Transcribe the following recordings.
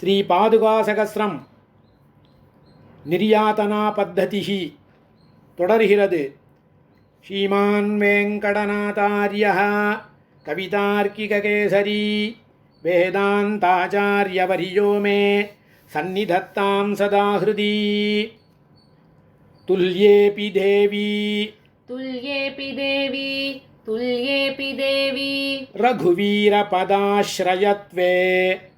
ஸ்ரீபாதுகாசகஸ்ரம் நிர்யாதனா பத்ததி தொடர்கிறது. ஸ்ரீமான் வெங்கடநாதார்யः கவிதார்க்கிககேசரி வேதாந்தாச்சார்யவர்யோ மே சந்நிதத்தாம் சதா ஹ்ருதி. துல்யேபி தேவி तुल्येऽपि देवी तुल्येऽपि देवी रघुवीरपदाश्रयत्वे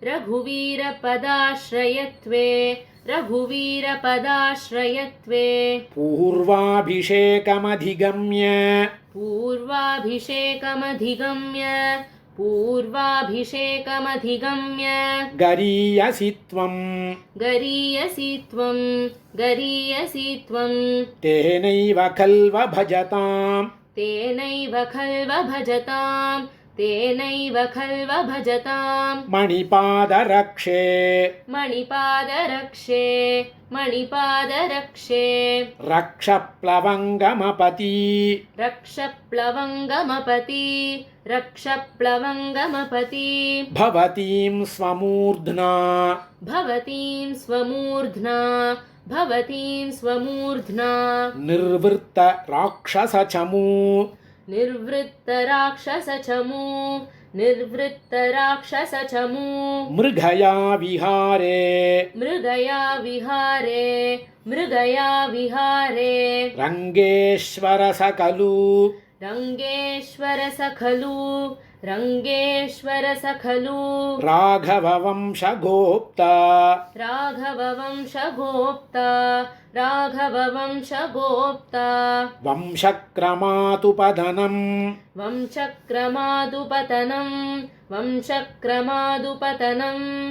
रघुवीरपदाश्रयत्वे रघुवीरपदाश्रयत्वे पूर्वाभिषेकमधिगम्य पूर्वाभिषेकमधिगम्य गरीयसि त्वं तेनैव खल्व भजतां मणिपादरक्षे रक्षप्लवङ्गमपति भवतीं स्वमूर्ध्ना निर्वृत्तराक्षसचमू मृगया विहारे रङ्गेश्वर सखलु राघववंशगोप्ता वंशक्रमादुपतनं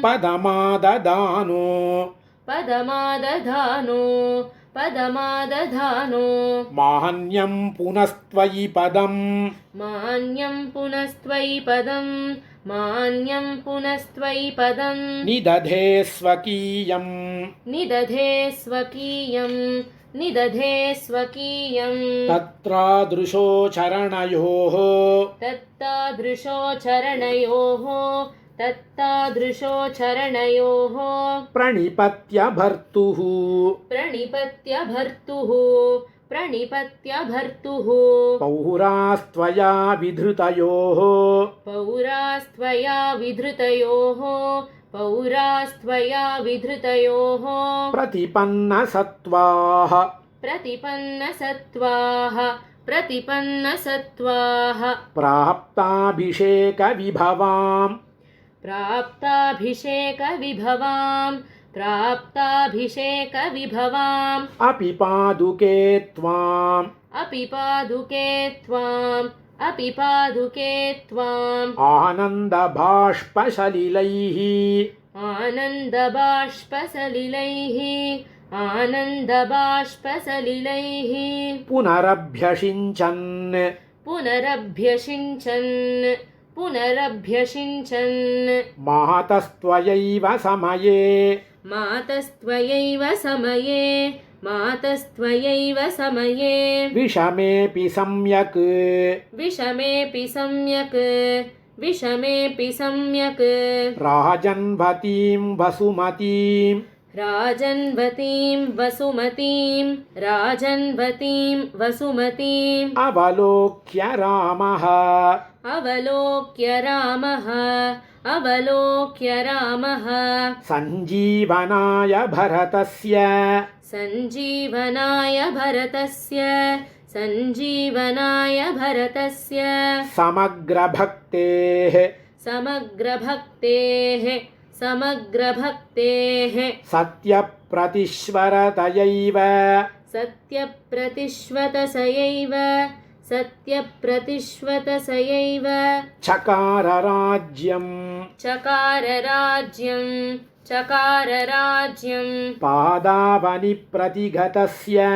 पदमादधानो मान्यं पुनस्त्वयि पदं निदधे स्वकीयं तत्रादृशो चरणयोः प्रणिपत्य भर्तुः पौरास्त्वया विधृतयोः प्रतिपन्नसत्त्वाः प्राप्ताभिषेकविभवाम् अपि पादुके त्वाम् आनन्दबाष्पसलिलैः पुनरभ्यषिञ्चन् मातस्त्वयैव समये विषमेऽपि सम्यक् राजन्वतीं वसुमतीं अवलोक्य रामः सञ्जीवनाय भरतस्य समग्रभक्तेः सत्यप्रतिश्वतसयैव चकार राज्यं पादावनि प्रतिगतस्य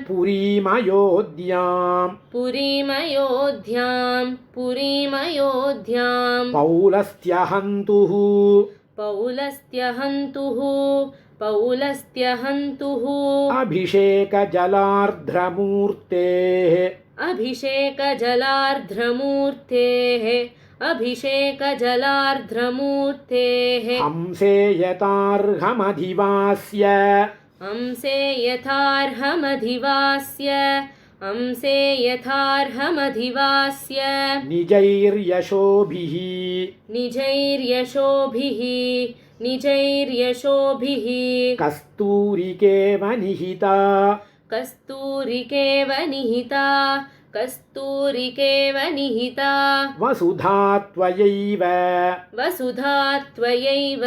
पुरीमयोध्यां पौलस्त्यहन्तुः अभिषेकजलार्द्रमूर्तेः अभिषेकजलार्ध्रमूर्तेः अभिषेकजलार्ध्रमूर्तेः हंसे यतार्हमधिवास्य हंसे यथार्हमधिवास्य हंसे यथार्हमधिवास्य निजैर्यशोभिः निजैर्यशोभिः निजैर्यशोभिः कस्तूरिकेव निहिता कस्तूरिकेव निहिता कस्तूरिकेव निहिता वसुधा त्वयैव वसुधा त्वयैव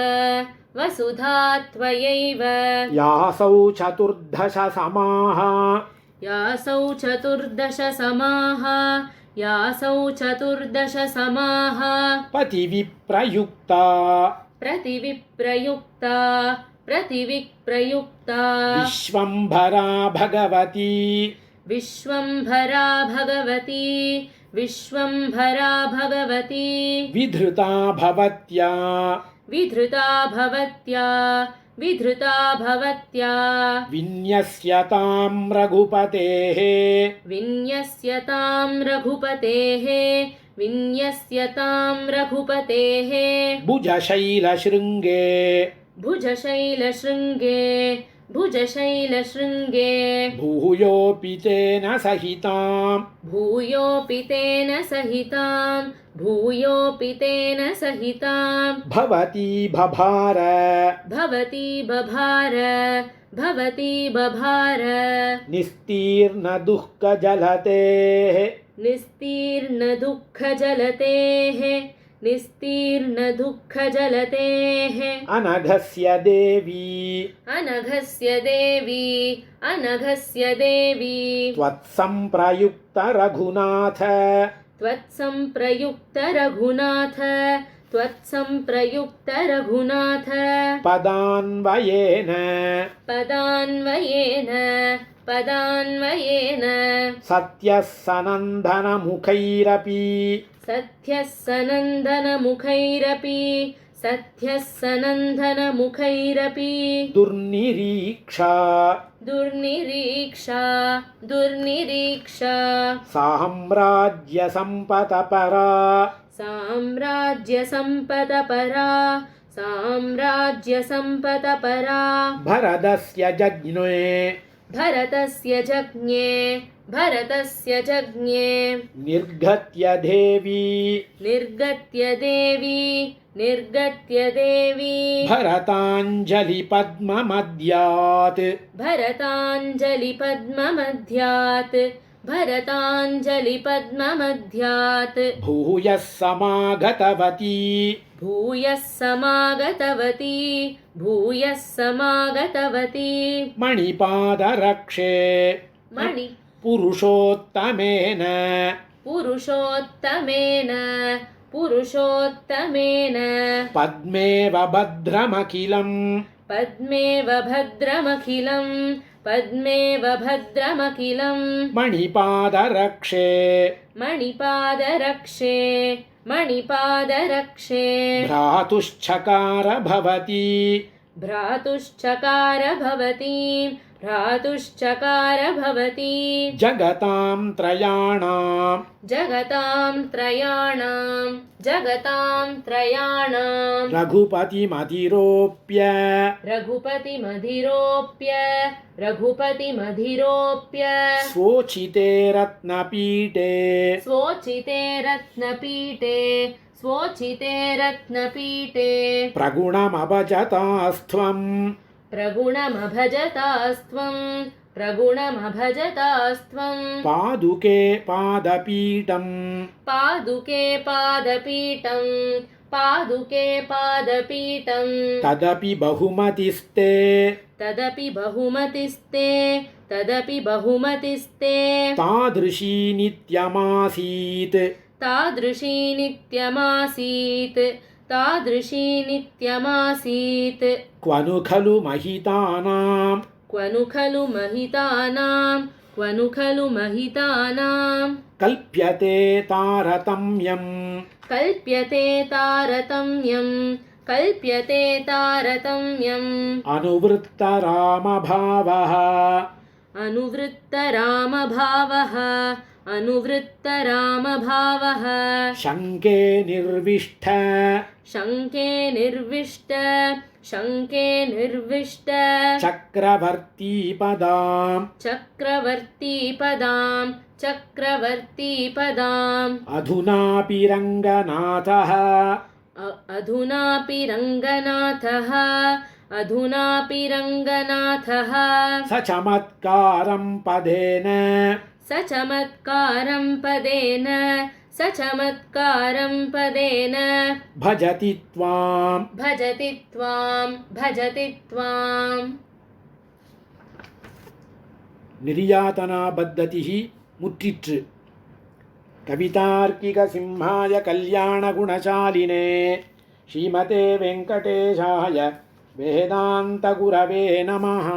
वसुधा त्वयैव यासौ चतुर्दश समाः यासौ चतुर्दश समाः यासौ चतुर्दश समाः पतिविप्रयुक्ता प्रतिविप्रयुक्ता प्रतिविप्रयुक्ता विश्वम्भरा भगवती विश्वम्भरा भगवती विश्वम्भरा भगवती विधृता भवत्या विधृता भवत्या विधृता भवत्या विन्यस्यतां रघुपतेः विन्यस्यतां रघुपतेः विन्यस्यतां रघुपतेः भुजशैलशृङ्गे भुजशैलशृङ्गे भुजशैलशृङ्गे भूयोऽपि तेन सहितां भूयोऽपि तेन सहितां भूयोऽपि तेन सहितां भवती बभार भवती बभार भवती बभार निस्तीर्णदुःखजलतेः निस्तीर्णदुःखजलतेः निस्तीर्णदुःखजलतेः अनघस्य देवी अनघस्य देवी अनघस्य देवी त्वत्सम्प्रयुक्त रघुनाथ त्वत्सम्प्रयुक्त रघुनाथ त्वत्सम्प्रयुक्त रघुनाथ पदान्वयेन पदान्वयेन पदान्वयेन सत्यः सनन्दनमुखैरपि सत्यः सनन्दनमुखैरपि सत्यः सनन्दनमुखैरपि दुर्निरीक्षा दुर्निरीक्षा दुर्निरीक्षा साम्राज्यसम्पतपरा साम्राज्यसम्पदपरा साम्राज्यसम्पदपरा भरतस्य जज्ञे भरतस्य जज्ञे भरतस्य जज्ञे निर्गत्य देवी निर्गत्य देवी निर्गत्य देवी भरताञ्जलिपद्ममद्यात् भरताञ्जलिपद्ममध्यात् भरताञ्जलिपद्ममध्यात् भूयः समागतवती भूयः समागतवती भूयः समागतवती मणिपादरक्षे मणि पुरुषोत्तमेन पुरुषोत्तमेन पुरुषोत्तमेन पद्मेव भद्रमखिलम् पद्मेव भद्रमखिलं पद्मेव भद्रमखिलं मणिपादरक्षे मणिपादरक्षे मणिपादरक्षे भ्रातुश्चकार भवति भ्रातुश्चकार भवति भ्रातुश्चकार भवति जगतां त्रयाणां जगतां त्रयाणां जगतां त्रयाणां रघुपतिमधिरोप्य रघुपतिमधिरोप्य रघुपतिमधिरोप्य स्वोचिते रत्नपीठे स्वोचिते रत्नपीठे स्वोचिते रत्नपीठे प्रगुणमभजतास्त्वं प्रगुणमभजतास्त्वं प्रगुणमभजतास्त्वं पादुके पादपीठं पादुके पादपीठं पादुके पादपीठं तदपि बहुमतिस्ते तदपि बहुमतिस्ते तदपि बहुमतिस्ते तादृशी नित्यमासीत् तादृशी नित्यमासीत् तादृशी नित्यमासीत् क्वनु खलु महितानां क्वनु खलु महितानां क्वनु खलु महितानां कल्प्यते तारतम्यं कल्प्यते तारतम्यं कल्प्यते तारतम्यम् अनुवृत्तरामभावः अनुवृत्तरामभावः अनुवृत्तरामभावः शङ्के निर्विष्ट शङ्के निर्विष्ट शङ्के निर्विष्ट चक्रवर्तीपदाम् चक्रवर्तीपदां चक्रवर्तीपदाम् अधुनापि रङ्गनाथः अधुनापि रङ्गनाथः अधुनापि रङ्गनाथः स चमत्कारं पदेन स चमत्कारं पदेन स चमत्कारं पदेन भजति त्वाम् भजति त्वां भजति त्वाम् निर्यातनाबद्धतिः मुற்றிற்று. कवितार्किकसिंहाय कल्याणगुणशालिने श्रीमते वेङ्कटेशाय वेदान्तगुरवे नमः.